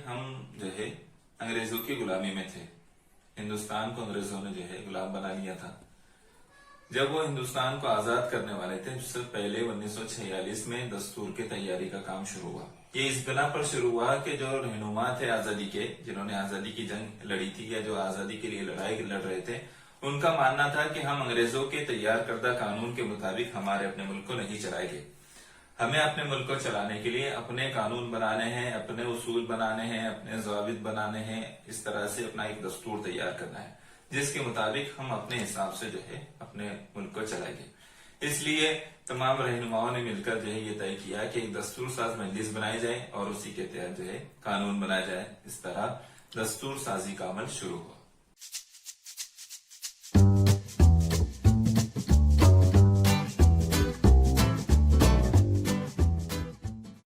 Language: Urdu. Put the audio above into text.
ہم جو ہے انگریزوں کی غلامی میں تھے. ہندوستان کو انگریزوں نے جو ہے غلام بنا لیا تھا. جب وہ ہندوستان کو آزاد کرنے والے تھے اس سے پہلے 1946 میں دستور کی تیاری کا کام شروع ہوا. یہ اس بنا پر شروع ہوا کہ جو رہنما تھے آزادی کے، جنہوں نے آزادی کی جنگ لڑی تھی یا جو آزادی کے لیے لڑائی لڑ رہے تھے، ان کا ماننا تھا کہ ہم انگریزوں کے تیار کردہ قانون کے مطابق ہمارے اپنے ملک کو نہیں چلائیں گے. ہمیں اپنے ملک کو چلانے کے لیے اپنے قانون بنانے ہیں، اپنے اصول بنانے ہیں، اپنے ضوابط بنانے ہیں. اس طرح سے اپنا ایک دستور تیار کرنا ہے جس کے مطابق ہم اپنے حساب سے جو ہے اپنے ملک کو چلائیں گے. اس لیے تمام رہنماؤں نے مل کر جو ہے یہ طے کیا کہ ایک دستور ساز مجلس بنائی جائے اور اسی کے تحت جو ہے قانون بنایا جائے. اس طرح دستور سازی کا عمل شروع ہوا.